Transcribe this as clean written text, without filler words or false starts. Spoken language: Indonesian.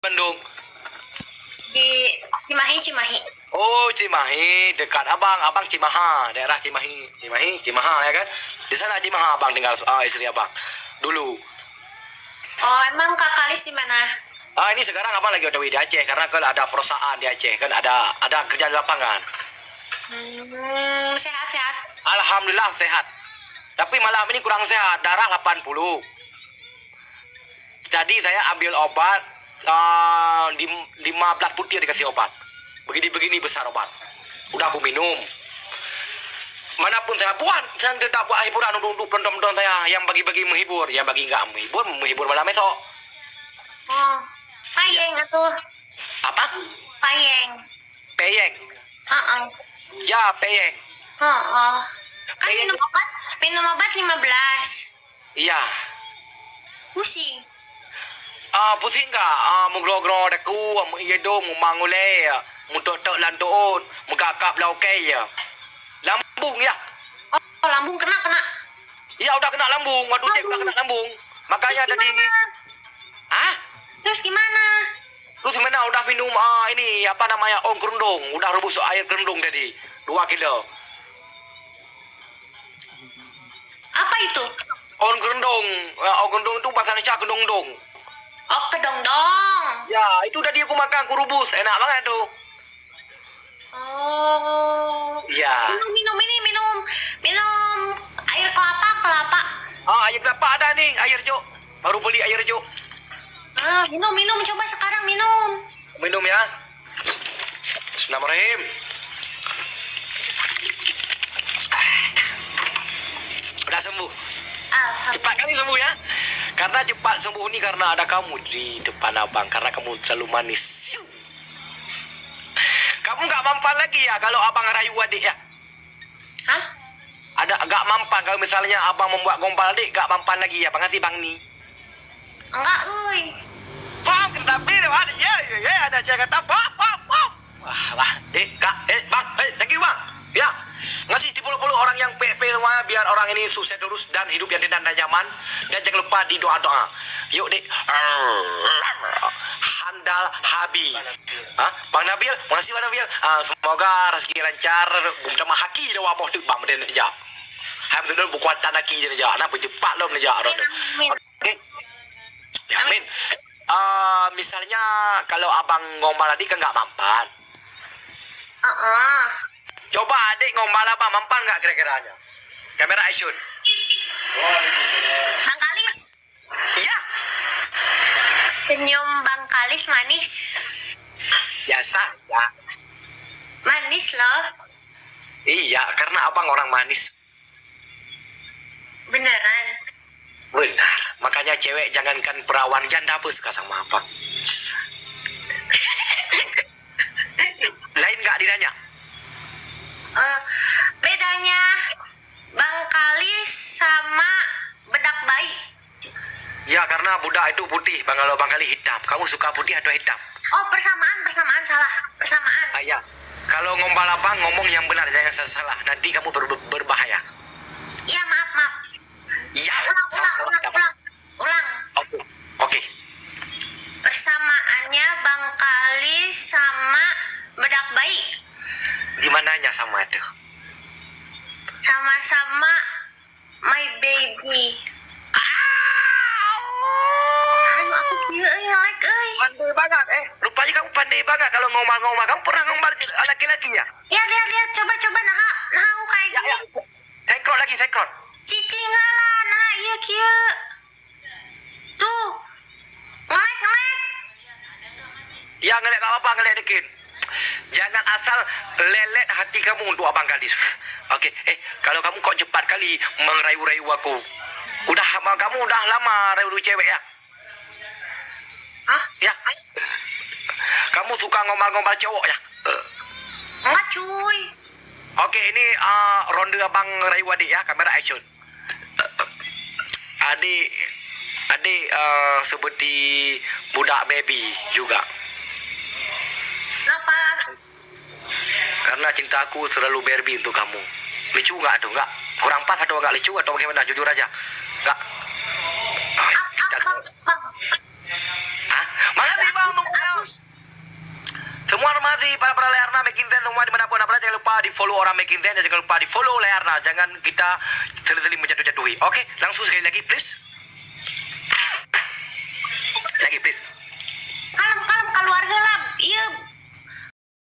Bandung? Di Cimahi. Oh, Cimahi, dekat abang Cimaha, daerah Cimaha ya kan? Di sana Cimaha abang tinggal istri abang dulu. Oh, emang Kak Kalis di mana? Ini sekarang abang lagi OTW di Aceh karena kan ada perusahaan di Aceh kan ada kerja di lapangan. Sehat-sehat. Alhamdulillah sehat. Tapi malam ini kurang sehat, darah 80. Jadi saya ambil obat 15 butir dikasih obat. Begini besar obat. Udah aku minum. Manapun saya buat, saya tidak buat hiburan untuk penonton saya yang bagi-bagi menghibur, yang bagi nggak menghibur malam esok. Oh, payeng atuh. Apa? Payeng. Peyeng. Ya, peyeng. Kan Peyeng. minum obat 15. Iya. Pusing. Pusing nggak? Menggro-gro deku, iya dong, mangule, mutok-tok lantuun, mengkakap laukai ya. Lambung ya. Oh, lambung kena. Iya udah kena lambung, waduh cek udah kena lambung. Makanya Terus tadi. gimana? Terus gimana? Terus gimana? Udah minum ini apa namanya ong kerundung, udah rebus air kerundung tadi 2 kilo. Apa itu? Ong kerundung itu bahasa Indonesia kedong-dong. Oh, kedong-dong. Ya itu tadi aku makan, aku rebus, enak banget tuh. Oh. Iya. Minum air kelapa. Air kelapa ada nih, air jo. Baru beli air jo. Minum, coba sekarang minum. Minum ya. Bismillahirrahmanirrahim. Udah sembuh. Cepat kali sembuh ya. Karena cepat sembuh ini karena ada kamu di depan abang. Karena kamu selalu manis. Kamu nggak mampan lagi ya kalau abang rayu adik ya? Hah? Ada nggak mampan kalau misalnya abang membuat gombal adik, nggak mampan lagi ya? Pengasi bang nih. Enggak, euy. Bang, tapi ya ada jaga tambah. Wah, bang, thank you bang. Ya, ngasih 10 orang yang PP semuanya biar orang ini sukses terus dan hidup yang tenang dan nyaman. Dan jangan lupa di doa-doa. Yuk dek. Handal Habi. Bang Nabil, makasih Bang Nabil. Semoga rezeki lancar. Bunda mahaki dah wabah tu bang meden aja. Alhamdulillah bukan tanah ki aja. Nah bercepat lo meja. Oke. Ya, amin. Misalnya kalau abang ngombal tadi kan nggak mampan. Coba adik ngombal apa mampan nggak kira-kiranya? Kamera action. Bang Kalis. Iya. Senyum Bang Kalis manis. Biasa ya. Manis loh. Iya, karena abang orang manis. Beneran. Benar. Makanya cewek jangankan perawan janda pun suka sama abang. Lain nggak dinanya? Bedanya Bang Kalis sama bedak bayi. Ya karena budak itu putih, kalau bang kali hitam. Kamu suka putih atau hitam? Oh, persamaan salah. Persamaan. Ya. Kalau ngombal abang ngomong yang benar, jangan salah. Nanti kamu berbahaya. Iya, maaf. Iya. Ulang. Oke. Persamaannya Bang Kalis sama bedak bayi. Gimananya sama itu? Sama-sama my baby. Aku ngelek euy. Pandai banget, rupanya kamu pandai banget kalau ngomong-ngomong. Kamu pernah ngomong laki-laki ya? Ya, lihat, coba nah aku kayak gini. Ya. Sekrot. Cicing lah, nah iya kieu. Tuh. Ngelek. Ya ngelek gak apa-apa, ngelek dikit. Jangan asal lelet hati kamu untuk abang Kalis. Oke, kalau kamu kok cepat kali merayu-rayu aku. Kamu udah lama rayu cewek ya? Ya. Kamu suka ngombal-ngombal cowok ya? Enggak cuy. Oke, ini ronde abang rayu adik ya, kamera action. Adik seperti budak baby juga. Kenapa? Karena cintaku selalu Barbie untuk kamu. Lucu nggak tuh? Nggak? Kurang pas atau nggak lucu atau bagaimana? Jujur aja. Nggak? Makasih bang. follow orang making ten, jangan lupa di follow layarnya. Jangan kita terlalu menjatuh-jatuhi. Oke, langsung sekali lagi please. Lagi please. Kalem keluarga lah. Iya